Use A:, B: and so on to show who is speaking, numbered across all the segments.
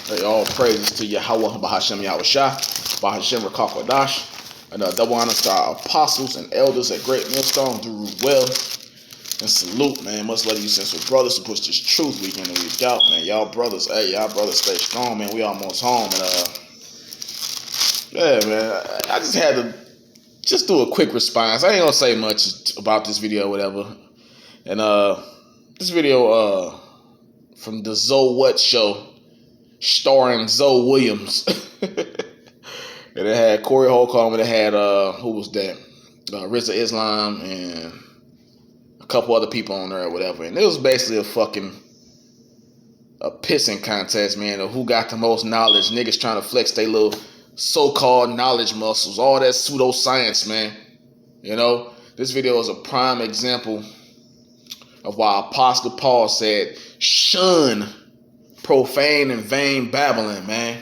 A: Hey, all praises to Yahweh, Bahashem Yahushua, Bahashem Rakakwadash, and double honor to our apostles and elders at Great Millstone, do well. And salute, man. Much love to you, sincere brothers, who push this truth week in and week out, man. Y'all brothers stay strong, man. We almost home, and yeah, man. I just had to just do a quick response. I ain't gonna say much about this video or whatever. And this video from the Zoe What show, starring Zoe Williams. And it had Corey Holcomb, and it had who was that? Rizza Islam and a couple other people on there or whatever. And it was basically a pissing contest, man, of who got the most knowledge. Niggas trying to flex their little so-called knowledge muscles, all that pseudoscience, man. You know, this video is a prime example of why Apostle Paul said, shun profane and vain babbling, man.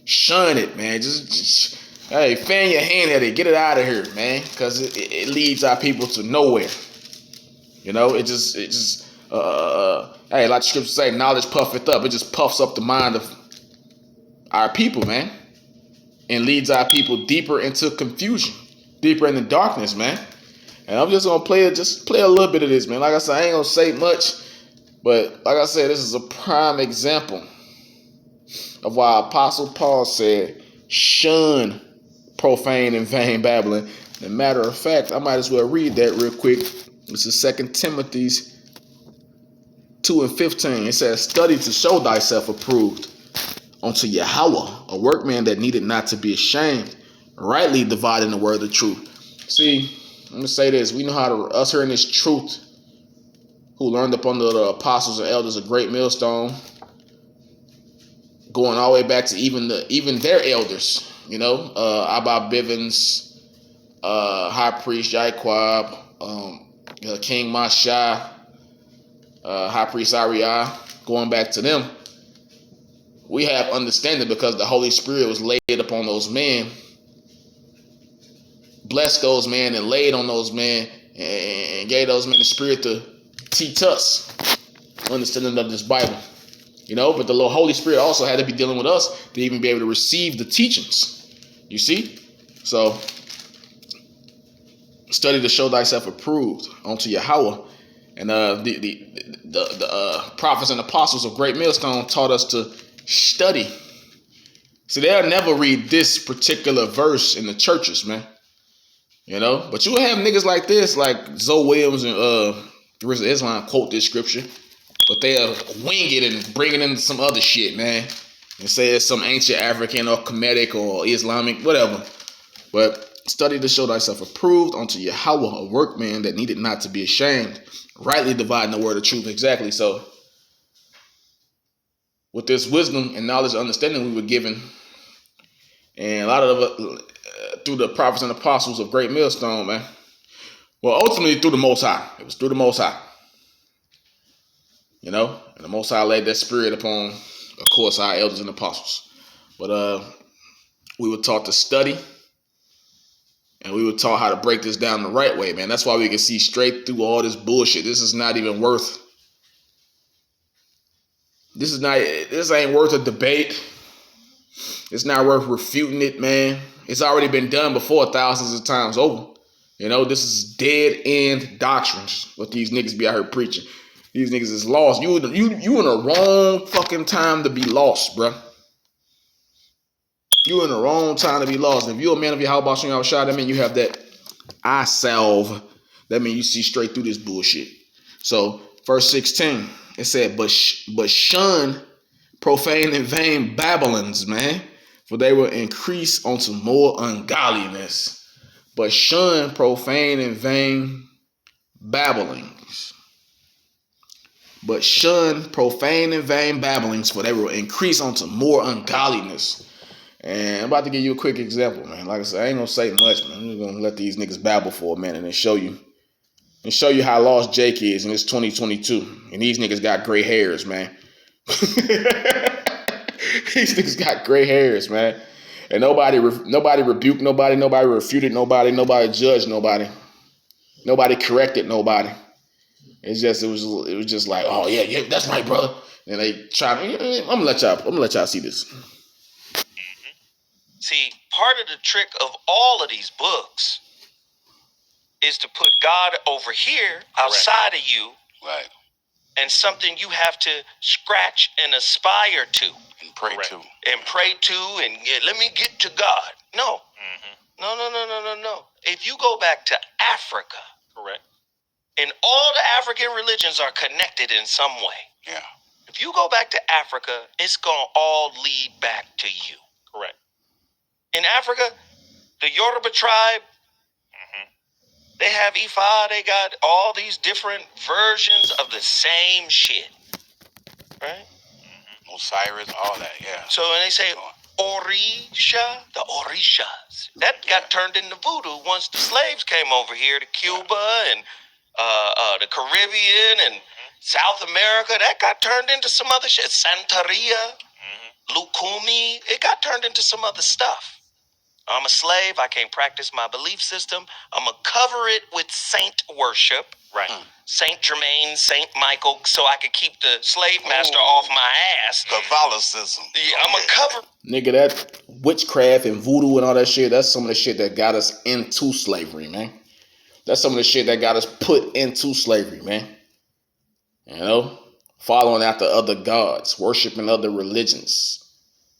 A: Shun it, man. Just hey, fan your hand at it. Get it out of here, man, because it leads our people to nowhere. You know, it just hey, like the scripture say, knowledge puffeth up. It just puffs up the mind of our people, man, and leads our people deeper into confusion, deeper into darkness, man. And I'm just gonna play a little bit of this, man. Like I said, I ain't gonna say much, but like I said, this is a prime example of why Apostle Paul said, shun profane and vain babbling. As a matter of fact, I might as well read that real quick. This is 2 Timothy 2:15. It says, study to show thyself approved unto Yahweh, a workman that needed not to be ashamed, rightly dividing the word of truth. See, I'm gonna say this. We know how to us hearing this truth, who learned up under the apostles and elders of Great Millstone, going all the way back to even their elders, you know, Abba Bivens, High Priest Jaquab, King Masha, High Priest Ariah, going back to them. We have understanding because the Holy Spirit was laid upon those men, blessed those men, and laid on those men, and gave those men the Spirit to teach us understanding of this Bible. You know, but the Holy Spirit also had to be dealing with us to even be able to receive the teachings. You see? So, study to show thyself approved unto Yahweh. And the prophets and apostles of Great Millstone taught us to study. See, they'll never read this particular verse in the churches, man. You know? But you'll have niggas like this, like Zoe Williams and Rizza Islam quote this scripture. But they'll wing it and bring it into some other shit, man. And say it's some ancient African or Kemetic or Islamic, whatever. But study to show thyself approved unto Yahweh, a workman that needed not to be ashamed, rightly dividing the word of truth. Exactly. So, with this wisdom and knowledge and understanding we were given, and a lot of it through the prophets and apostles of Great Millstone, man. Well, ultimately through the Most High. It was through the Most High. You know, and the Most High laid that spirit upon, of course, our elders and apostles. But we were taught to study, and we were taught how to break this down the right way, man. That's why we can see straight through all this bullshit. This ain't worth a debate. It's not worth refuting it, man. It's already been done before thousands of times over. You know, this is dead end doctrines, what these niggas be out here preaching. These niggas is lost. You in the wrong fucking time to be lost, bruh. You in the wrong time to be lost. If you're a man of Yahweh, that means you have that eye salve. That means you see straight through this bullshit. So, verse 16, it said, but shun profane and vain babblings, man, for they will increase unto more ungodliness. But shun profane and vain babblings. But shun profane and vain babblings, for they will increase unto more ungodliness. And I'm about to give you a quick example, man. Like I said, I ain't gonna say much, man. I'm just gonna let these niggas babble for a minute and show you how lost Jake is in this 2022. And these niggas got gray hairs, man. These niggas got gray hairs, man. And nobody rebuked nobody refuted nobody judged nobody corrected nobody. It was just like, oh yeah, that's right, brother. And they try to. I'm gonna let y'all see this.
B: See, part of the trick of all of these books is to put God over here outside of you,
C: right,
B: and something you have to scratch and aspire to,
C: and pray to,
B: and let me get to God. No, no. If you go back to Africa,
C: correct,
B: and all the African religions are connected in some way.
C: Yeah.
B: If you go back to Africa, it's gonna all lead back to you.
C: Correct.
B: In Africa, the Yoruba tribe, they have Ifa, they got all these different versions of the same shit. Right?
C: Osiris, all that, yeah.
B: So when they say Orisha, the Orishas, that got turned into voodoo once the slaves came over here to Cuba and the Caribbean and South America. That got turned into some other shit. Santeria, Lukumi, it got turned into some other stuff. I'm a slave. I can't practice my belief system. I'm going to cover it with saint worship.
C: Right.
B: Saint Germain, Saint Michael, so I can keep the slave master off my ass.
C: Catholicism.
B: Yeah, I'm going to cover.
A: Nigga, that witchcraft and voodoo and all that shit, that's some of the shit that got us into slavery, man. That's some of the shit that got us put into slavery, man. You know? Following after other gods, worshiping other religions.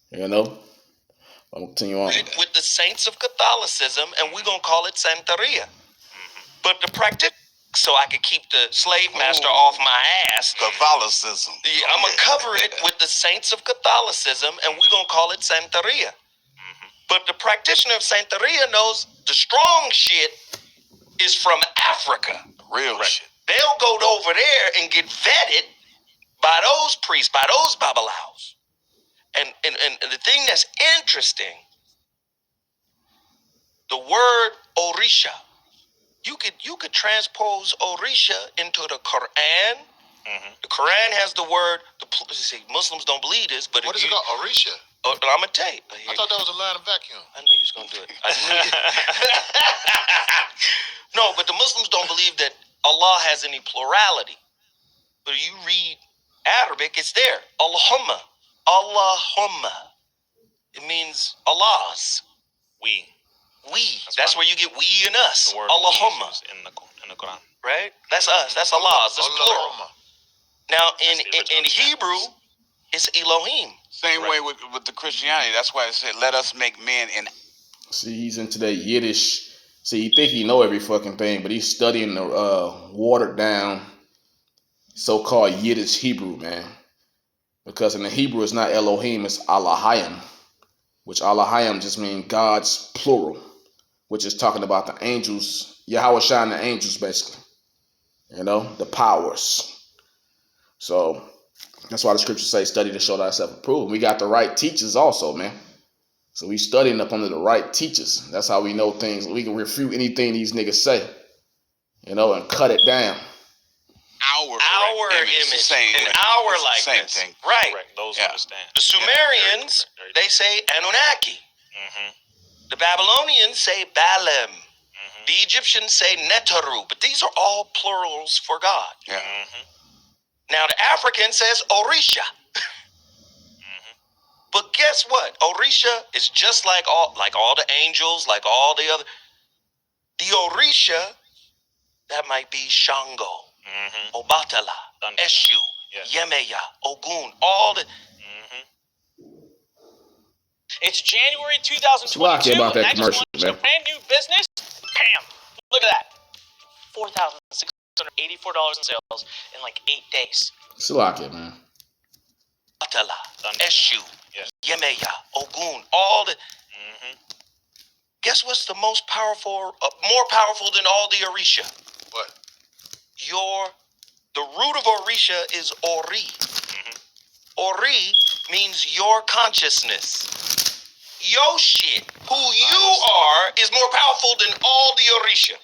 A: You know? I'll continue on.
B: With the saints of Catholicism, and we're going to call it Santeria. But the practice, so I can keep the slave master off my ass.
C: Catholicism.
B: Yeah, I'm going to cover it with the saints of Catholicism, and we're going to call it Santeria. But the practitioner of Santeria knows the strong shit is from Africa.
C: Real shit.
B: They'll go over there and get vetted by those priests, by those babalaos. And the thing that's interesting, the word Orisha, you could transpose Orisha into the Quran. The Quran has the word. Muslims don't believe this, but
D: what is it called? Orisha.
B: I'm gonna tell you.
D: I thought that was a line of vacuum.
B: I knew you was gonna do it. No, but the Muslims don't believe that Allah has any plurality. But you read Arabic, it's there. Allahumma. Allahumma. It means Allah's.
C: We.
B: That's where you get we and us.
C: The word
B: Allahumma.
C: In the Quran.
B: Right? That's us. That's Allah's. That's plural.
D: Allahumma.
B: Now, in Hebrew, it's Elohim.
C: Same way with the Christianity. That's why it said, let us make men in.
A: See, he's into that Yiddish. See, you think he know every fucking thing, but he's studying the watered down so-called Yiddish Hebrew, man. Because in the Hebrew, it's not Elohim, it's Allahayim, which Allahayim just means God's plural, which is talking about the angels, Yahweh Shai the angels, basically. You know, the powers. So that's why the scriptures say, study to show thyself approved. We got the right teachers also, man. So we studying up under the right teachers. That's how we know things. We can refute anything these niggas say, you know, and cut it down.
B: Our image
C: Same,
B: and our likeness.
C: Same thing.
B: Right.
C: Correct. Those understand.
B: The Sumerians, they say Anunnaki. The Babylonians say Balaam. The Egyptians say Netaru. But these are all plurals for God.
C: Yeah.
B: Now the African says Orisha. But guess what? Orisha is just like all the angels, like all the other. The Orisha, that might be Shango, Obatala, Eshu, Yemeya, Ogun, all the.
E: It's January 2022.
A: About that
E: and I just
A: commercial,
E: launched a
A: man.
E: brand new business. Bam! Look at that. $4,684 in sales in like 8 days.
A: Salakia, man.
B: Obatala, Eshu, Yemeya, Ogun, all the. Guess what's the most powerful, more powerful than all the Orisha?
D: What?
B: The root of Orisha is Ori. Ori means your consciousness. Your shit, who you are, is more powerful than all the Orisha.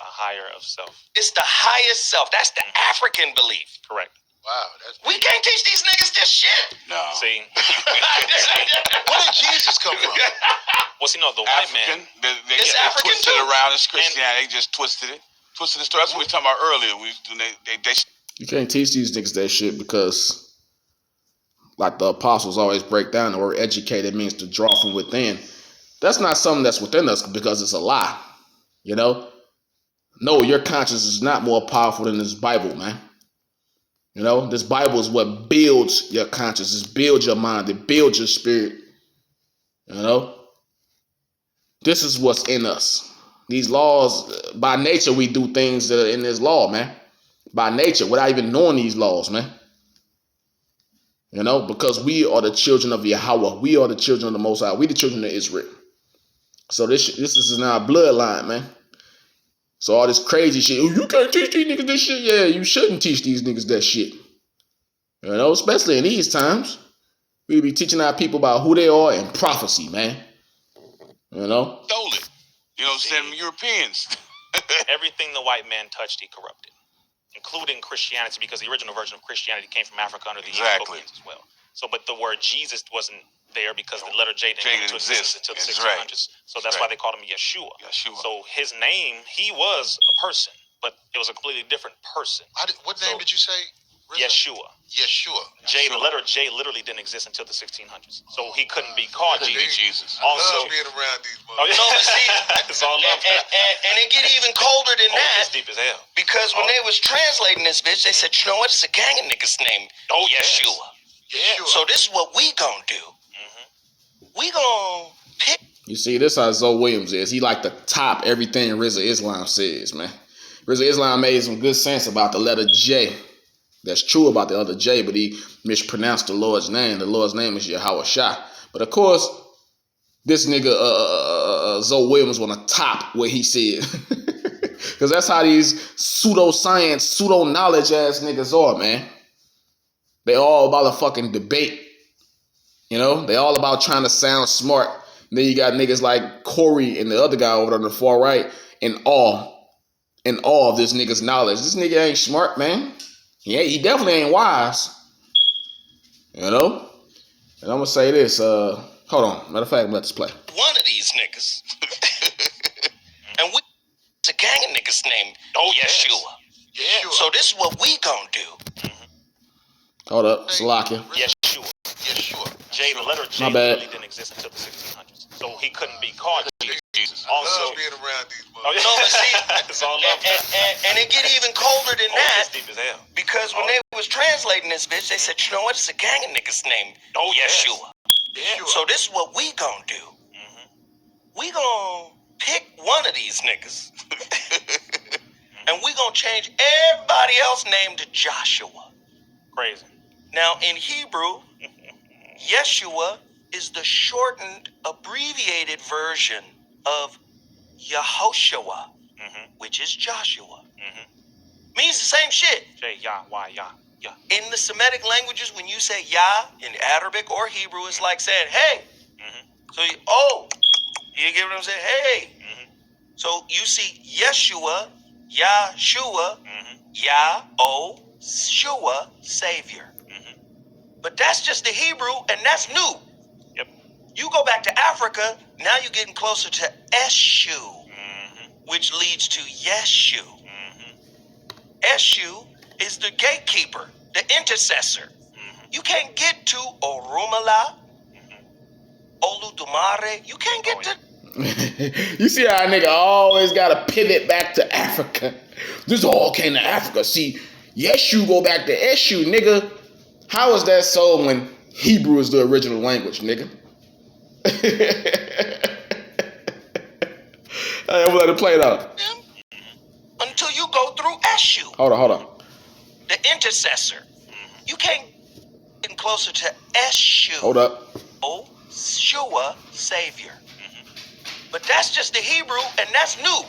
C: A higher of self.
B: It's the highest self. That's the African belief.
C: Correct.
D: Wow, that's
B: We can't teach these niggas this shit.
C: No.
B: Where
C: See,
D: where did Jesus come from?
C: well, see, no, the white
B: It's
C: man. They
B: African
C: twisted
B: too.
C: it around. It's Christianity. They just twisted it. twisting the story. That's what we were talking about earlier. They
A: You can't teach these niggas that shit because, like the apostles always break down, the word educated means to draw from within. That's not something that's within us because it's a lie. You know? No, your conscience is not more powerful than this Bible, man. You know, this Bible is what builds your conscience, it builds your mind, it builds your spirit. You know? This is what's in us. These laws, by nature, we do things that are in this law, man. By nature, without even knowing these laws, man. You know, because we are the children of Yahweh. We are the children of the Most High. We the children of Israel. So this is in our bloodline, man. So all this crazy shit, oh, you can't teach these niggas this shit. Yeah, you shouldn't teach these niggas that shit. You know, especially in these times. We be teaching our people about who they are and prophecy, man. You know?
C: stole it. You know, send Europeans.
E: Everything the white man touched, he corrupted, including Christianity, because the original version of Christianity came from Africa under the Ethiopians as well. So, but the word Jesus wasn't there because the letter J didn't exist until the 1600s. Right. So that's why they called him Yeshua. So his name, he was a person, but it was a completely different person.
D: What name did you say?
E: Yeshua.
D: Yeshua.
E: The letter J literally didn't exist until the 1600s. So he couldn't be called Jesus.
D: I love being around these
E: motherfuckers.
B: No, but see,
E: it's all love.
B: And it get even colder than that.
E: It's deep as hell.
B: Because when they was translating this bitch, they said, you know what? It's a gang of niggas named Yeshua.
D: Yeshua.
B: So this is what we gonna do. We gonna pick.
A: You see, this how Zoe Williams is. He like to top everything RZA Islam says, man. RZA Islam made some good sense about the letter J. That's true about the other J, but he mispronounced the Lord's name. The Lord's name is Yahweh Shah. But of course, this nigga Zoe Williams want to top what he said. Because that's how these pseudoscience, pseudo-knowledge ass niggas are, man. They all about a fucking debate. You know? They all about trying to sound smart. And then you got niggas like Corey and the other guy over on the far right in awe of this nigga's knowledge. This nigga ain't smart, man. He definitely ain't wise. You know? And I'm gonna say this, hold on. Matter of fact, let this play.
B: One of these niggas. And it's a gang of niggas named Yeshua. So this is what we gonna do.
A: Hold up, Salakia.
E: Yeshua. The letter J really didn't exist until the 1600s. So he couldn't be called Jesus.
D: I love being around these motherfuckers.
B: No, but see,
E: it's all love.
B: And it get even colder than that.
E: It's deep as hell.
B: Because when they was translating this bitch, they said, you know what? It's a gang of niggas named Yeshua. So this is what we gonna do. We gonna pick one of these niggas. And we gonna change everybody else's name to Joshua.
E: Crazy.
B: Now, in Hebrew, Yeshua is the shortened, abbreviated version of Yehoshua, which is Joshua. Means the same shit.
E: Yah.
B: In the Semitic languages, when you say Yah in Arabic or Hebrew, it's like saying, hey. So, you get what I'm saying? Hey. So you see Yeshua, Yahshua, Yah-O-Shua, Savior. But that's just the Hebrew, and that's new.
E: Yep.
B: You go back to Africa, now you're getting closer to Eshu, which leads to Yeshu. Eshu is the gatekeeper, the intercessor. You can't get to Orumala, Oludumare. You can't get to...
A: You see how a nigga always got to pivot back to Africa. This all came to Africa. See, Yeshu go back to Eshu, nigga. How is that so when Hebrew is the original language, nigga? I'm gonna let it play it out.
B: Until you go through Eshu.
A: Hold on.
B: The intercessor. You can't get closer to Eshu.
A: Hold up.
B: Shua, Savior. But that's just the Hebrew, and that's new.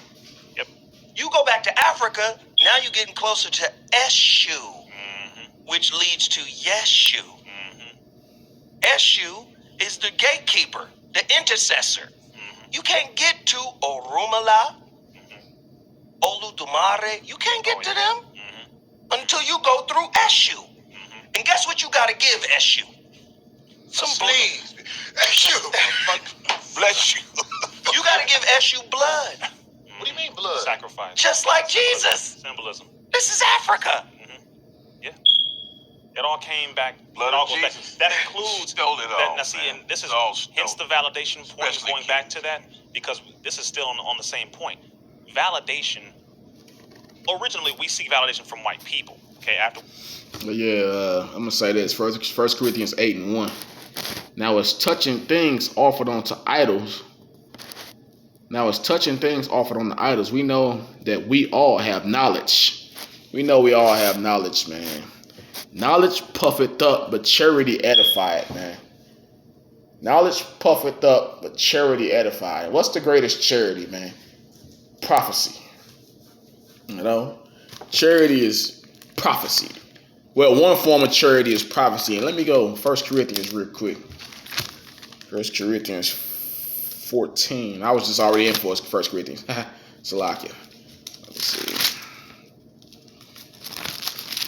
E: Yep.
B: You go back to Africa, now you're getting closer to Eshu, which leads to Yeshu. Eshu is the gatekeeper, the intercessor. You can't get to Orumala, Oludumare. You can't get to them until you go through Eshu. And guess what you got to give Eshu? Some
D: Please. Eshu.
C: Bless you.
B: You got to give Eshu blood.
D: What do you mean blood? blood.
E: Sacrifice.
B: Just like Jesus.
E: Symbolism.
B: This is Africa.
E: Yeah. It all came back.
C: Blood
E: it all
C: of
E: goes back.
C: Jesus.
E: That includes
C: Stole it all.
E: Now see,
C: man.
E: and this is
C: All
E: hence
C: stole.
E: the validation point.
C: Especially
E: Going back to that, because this is still on the same point. Validation. Originally, we seek validation from white people. Okay, after.
A: But yeah, I'm gonna say this. First Corinthians 8:1. Now it's touching things offered onto idols. Now it's touching things offered on the idols. We know that we all have knowledge. We know we all have knowledge, man. Knowledge puffeth up, but charity edifieth, man. Knowledge puffeth up, but charity edifieth. What's the greatest charity, man? Prophecy. You know? Charity is prophecy. Well, one form of charity is prophecy. And let me go 1 Corinthians real quick. 1 Corinthians 14. I was just already in for 1 Corinthians. Salakia. Let's see.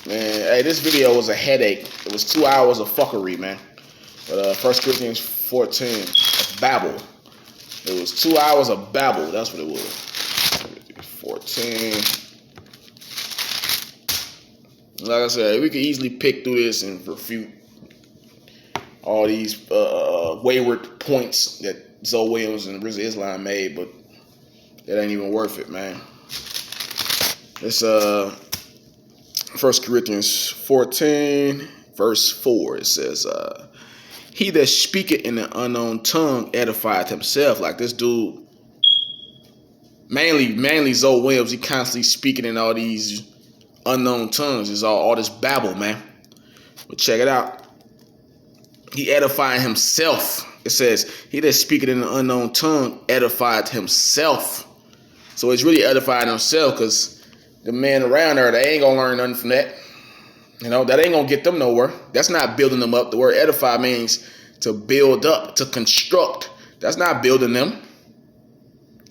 A: Man, hey, this video was a headache. It was 2 hours of fuckery, man. But 1 Corinthians 14, babble. It was 2 hours of babble. That's what it was. 14. Like I said, we could easily pick through this and refute all these wayward points that Zoe Williams and Rizza Islam made, but it ain't even worth it, man. It's 1 Corinthians 14, verse 4. It says, he that speaketh in an unknown tongue edifieth himself. Like this dude, mainly Zoe Williams, he constantly speaking in all these unknown tongues. It's all this babble, man. But check it out. He edifying himself. It says, he that speaketh in an unknown tongue edified himself. So it's really edifying himself, because the men around there, they ain't gonna learn nothing from that. You know, that ain't gonna get them nowhere. That's not building them up. The word edify means to build up, to construct. That's not building them.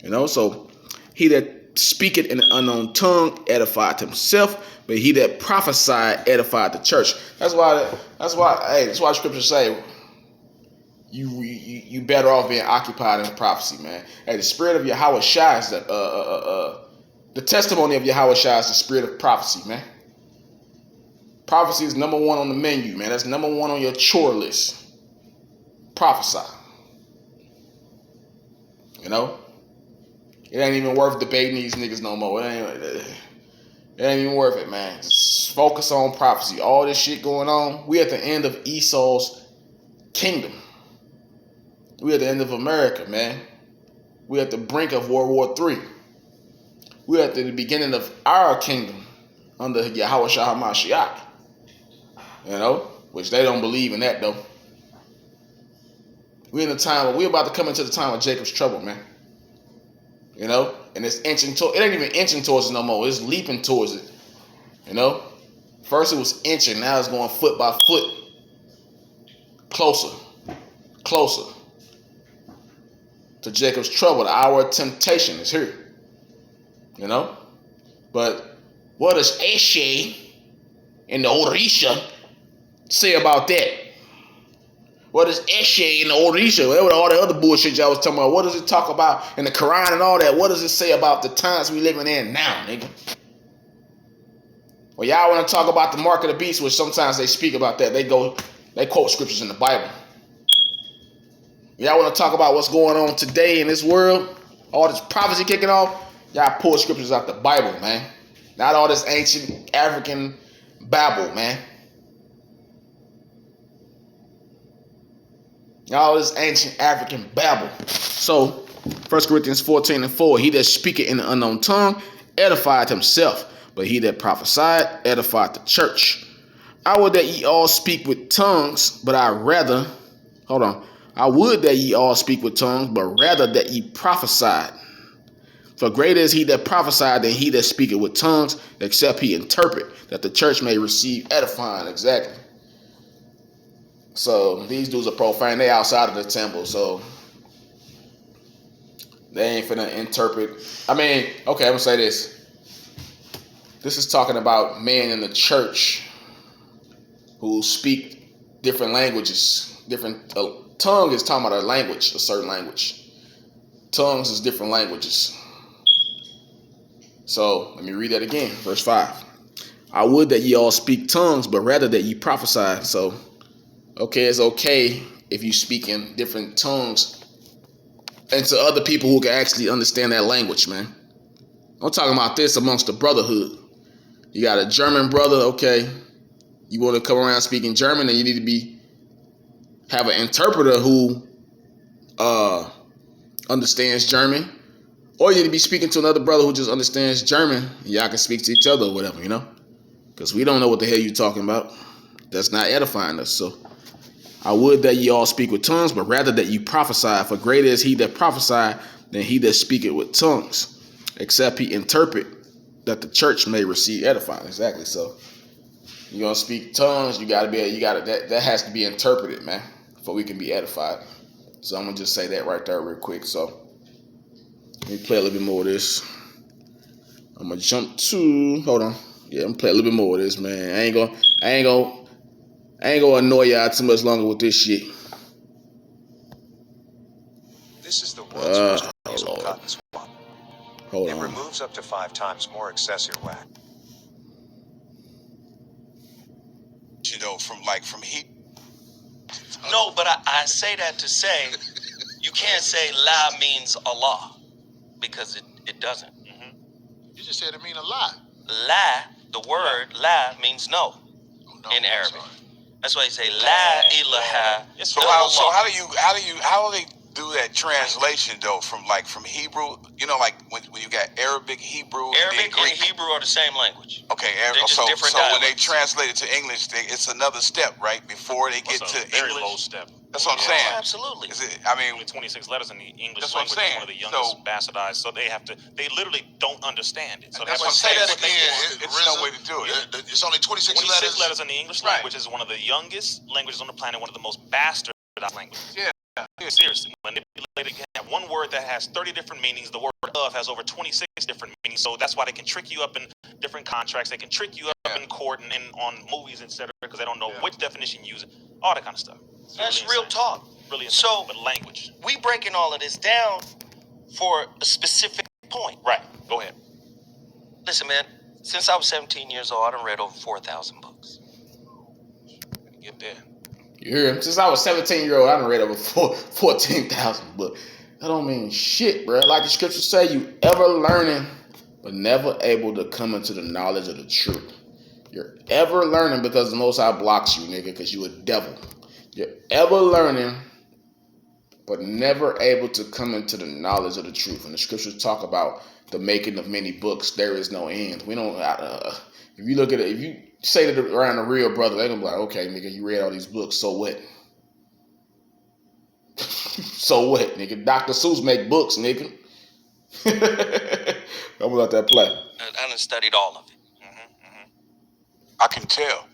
A: You know, so he that speaketh in an unknown tongue edified himself, but he that prophesied edified the church. That's why scriptures say you better off being occupied in prophecy, man. Hey, the spirit of Yahweh Shai is the testimony of Yahweh Shai is the spirit of prophecy, man. Prophecy is number one on the menu, man. That's number one on your chore list. Prophesy. You know? It ain't even worth debating these niggas no more. It ain't even worth it, man. Just focus on prophecy. All this shit going on. We at the end of Esau's kingdom. We at the end of America, man. We at the brink of World War III. We at the beginning of our kingdom under Yahweh Shah HaMashiach. You know? Which they don't believe in that, though. We're about to come into the time of Jacob's trouble, man. You know? And it's inching it ain't even inching towards it no more. It's leaping towards it. You know? First it was inching. Now it's going foot by foot. Closer. To Jacob's trouble. The hour of temptation is here. You know? But what does Eshe and the Orisha say about that? What does Eshe and the Orisha, whatever all the other bullshit y'all was talking about, what does it talk about in the Quran and all that? What does it say about the times we living in now, nigga? Well, y'all want to talk about the mark of the beast, which sometimes they speak about that. They quote scriptures in the Bible. Y'all want to talk about what's going on today in this world? All this prophecy kicking off? Y'all pull scriptures out the Bible, man. Not all this ancient African babble, man. All this ancient African babble. So, 1 Corinthians 14 and 4, he that speaketh in an unknown tongue edified himself, but he that prophesied edified the church. I would that ye all speak with tongues, but I would that ye all speak with tongues, but rather that ye prophesied. For greater is he that prophesied than he that speaketh with tongues, except he interpret, that the church may receive edifying. Exactly. So these dudes are profane. They outside of the temple, so they ain't finna interpret. I mean, okay, I'm gonna say this. This is talking about men in the church who speak different languages. Tongue is talking about a certain language. Tongues is different languages. So let me read that again. Verse 5. I would that ye all speak tongues, but rather that ye prophesy. So, okay, it's okay if you speak in different tongues and to other people who can actually understand that language, man. I'm talking about this amongst the brotherhood. You got a German brother, okay. You want to come around speaking German, and you need to have an interpreter who understands German. Or you need to be speaking to another brother who just understands German. Y'all can speak to each other or whatever, you know? Because we don't know what the hell you're talking about. That's not edifying us. So I would that ye all speak with tongues, but rather that you prophesy. For greater is he that prophesy than he that speaketh with tongues, except he interpret, that the church may receive edifying. Exactly. So you're gonna speak tongues, that has to be interpreted, man, for we can be edified. So I'm gonna just say that right there real quick. So let me play a little bit more of this. I'm gonna jump to, hold on. Yeah, I'm gonna play a little bit more of this, man. I ain't gonna annoy y'all too much longer with this shit.
F: This is the world's first nasal
A: Lord.
F: cotton swab.
A: Hold
F: It
A: on.
F: removes up to 5 times more excess earwax.
C: You know, from heat.
B: No, but I say that to say you can't say la means Allah because it doesn't.
D: You just said it mean a lot.
B: La, the word la means no
D: No,
B: in
D: I'm
B: Arabic.
D: sorry.
B: That's why you say la ilaha
C: So
B: illallah.
C: how do they do that translation though from Hebrew? You know, like when you got Arabic, Hebrew,
B: Arabic
C: and then
B: and Hebrew are the same language.
C: Okay,
B: They're just
C: so
B: different
C: when they
B: dialects.
C: translate it to English, it's another step, right? Before they get to
E: very
C: English.
E: low step.
C: That's what I'm saying.
B: Absolutely.
C: Is it? I mean,
E: Only 26 letters in the English
C: That's what I'm
E: language. It's
C: saying.
E: one of the youngest bastardized, so they literally don't understand it. So
C: That's
E: that's
C: what I'm
E: why
C: saying.
D: Say that again.
C: It's no way to do it.
D: It's only 26
E: 26
D: letters.
E: letters in the English
C: Right.
E: language is one of the youngest languages on the planet, one of the most bastardized languages.
C: Yeah.
E: Seriously, manipulated. You have one word that has 30 different meanings. The word of has over 26 different meanings. So that's why they can trick you up in different contracts. They can trick you up in court and on movies, etc. Because they don't know which definition you use. All that kind of stuff. It's
B: That's
E: really
B: real
E: insane.
B: talk.
E: Really insane.
B: So
E: But language.
B: we breaking all of this down for a specific point.
E: Right. Go ahead.
B: Listen, man. Since I was 17 years old, I done read over 4,000 books.
E: Get there.
A: You hear him? Since I was 17-year-old, I done read over 14,000 books. That don't mean shit, bro. Like the scriptures say, you ever learning, but never able to come into the knowledge of the truth. You're ever learning because the Most High blocks you, nigga, because you a devil. You're ever learning, but never able to come into the knowledge of the truth. And the scriptures talk about the making of many books. There is no end. We don't. If you look at it, if you say that around a real brother, they're gonna be like, okay, nigga, you read all these books, so what? So what, nigga? Dr. Seuss make books, nigga. I'm gonna let that play.
B: I done studied all of it.
C: I can tell.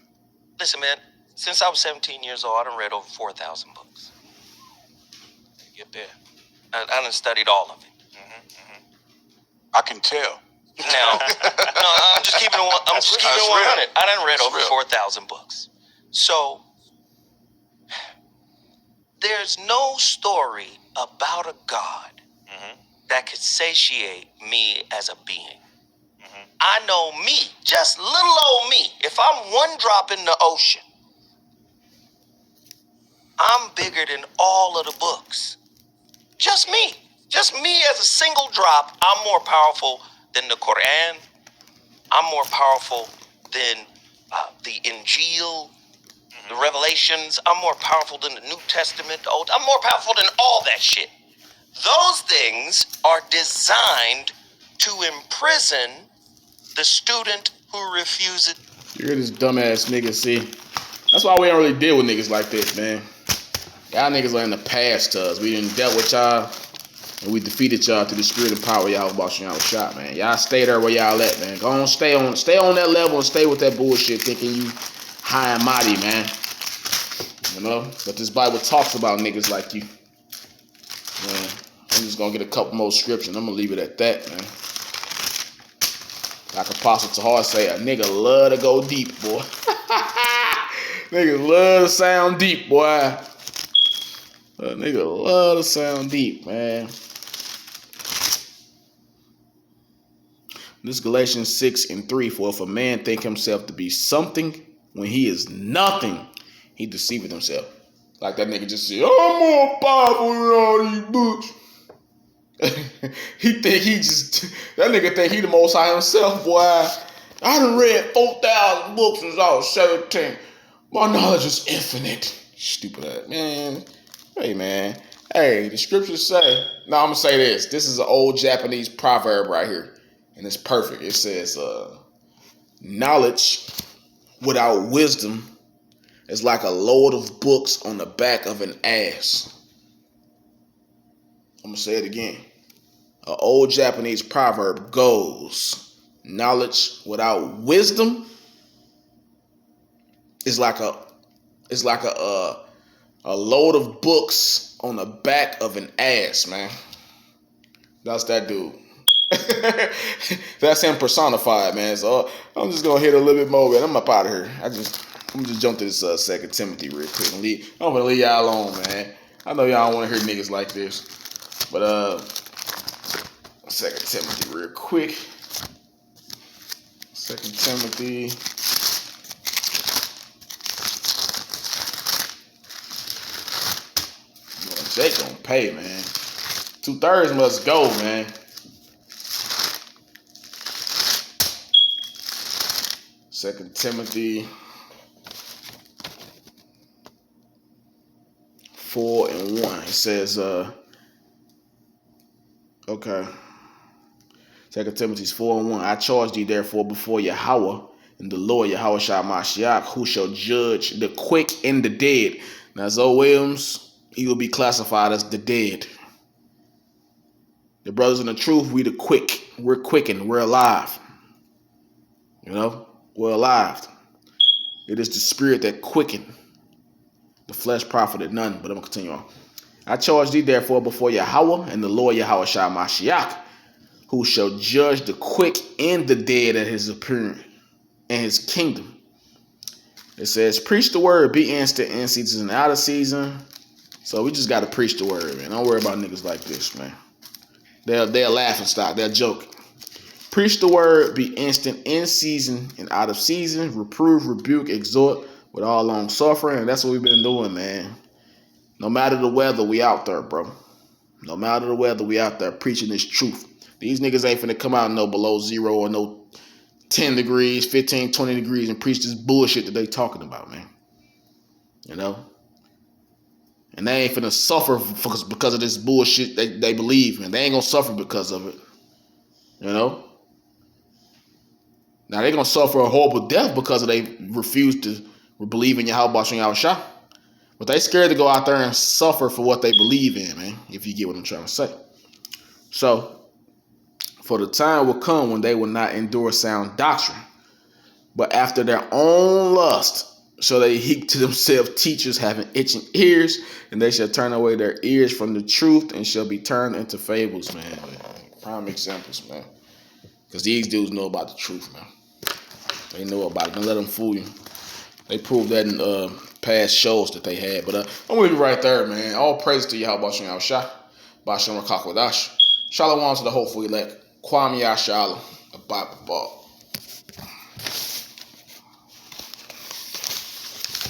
B: Listen, man. Since I was 17 years old, I done read over 4,000 books.
E: Get there.
B: I done studied all of it.
C: I can tell.
B: Now, no, I'm just keeping it 100. I done read over 4,000 books. So, there's no story about a God that could satiate me as a being. I know me, just little old me. If I'm one drop in the ocean, I'm bigger than all of the books. Just me. Just me as a single drop. I'm more powerful than the Quran. I'm more powerful than the Injil, the Revelations. I'm more powerful than the New Testament, the Old. I'm more powerful than all that shit. Those things are designed to imprison the student who refuses.
A: You hear this dumbass nigga, see? That's why we don't really deal with niggas like this, man. Y'all niggas are in the past to us. We didn't dealt with y'all, and we defeated y'all through the spirit and power y'all about y'all shot, man. Y'all stay there where y'all at, man. Go on, stay on that level and stay with that bullshit, thinking you high and mighty, man. You know? But this Bible talks about niggas like you. Man, I'm just gonna get a couple more scriptures, and I'm gonna leave it at that, man. Like Apostle Tahar say, a nigga love to go deep, boy. Niggas love to sound deep, boy. A nigga love to sound deep, man. This is Galatians 6:3. For if a man think himself to be something when he is nothing, he deceiveth himself. Like that nigga just said, I'm more powerful than all these books. That nigga think he the most high himself, boy. I done read 4,000 books since I was 17. My knowledge is infinite. Stupid ass, man. Hey, man. Hey, the scriptures say, now I'm gonna say this. This is an old Japanese proverb right here. And it's perfect. It says, knowledge without wisdom is like a load of books on the back of an ass. I'm gonna say it again. An old Japanese proverb goes, knowledge without wisdom is like a load of books on the back of an ass, man. That's that dude. That's him personified, man. So I'm just gonna hit a little bit more, man. I'm up out of here. I'm just jump to this 2 Timothy real quick. I'm gonna leave y'all alone, man. I know y'all don't want to hear niggas like this, but 2 Timothy real quick. 2 Timothy. Jake gonna pay, man. 2/3 must go, man. 2 Timothy 4:1. It says, okay. 2 Timothy 4:1. I charge thee therefore before Yahweh and the Lord Yahweh Shah Mashiach, who shall judge the quick and the dead. Now, Zoe Williams, he will be classified as the dead. The brothers in the truth, we the quick. We're quickened. We're alive. You know? We're alive. It is the spirit that quickened. The flesh profited none. But I'm going to continue on. I charge thee therefore before Yahweh and the Lord Yahweh Shah Mashiach, who shall judge the quick and the dead at his appearing and his kingdom. It says, preach the word, be instant in season and out of season. So we just got to preach the word, man. Don't worry about niggas like this, man. They're laughing stock. They're joking. Preach the word, be instant in season and out of season. Reprove, rebuke, exhort with all long suffering. And that's what we've been doing, man. No matter the weather, we out there, bro. No matter the weather, we out there preaching this truth. These niggas ain't finna come out no below zero or no 10 degrees, 15, 20 degrees and preach this bullshit that they talking about, man. You know? And they ain't finna suffer because of this bullshit they believe in. They ain't gonna suffer because of it. You know? Now they gonna suffer a horrible death because they refuse to believe in Yahweh Shem Yahushua. But they scared to go out there and suffer for what they believe in, man. If you get what I'm trying to say. So, for the time will come when they will not endure sound doctrine, but after their own lust shall they heap to themselves teachers having itching ears, and they shall turn away their ears from the truth and shall be turned into fables, man. Prime examples, man. Because these dudes know about the truth, man. They know about it. Don't let them fool you. They proved that in past shows that they had. But I'm going to leave it right there, man. All praise to Yahweh Shem Yahushua. Bashem Rakakwadash. Shalom to the hopeful elect. Kwame Yashala. A Bible ball.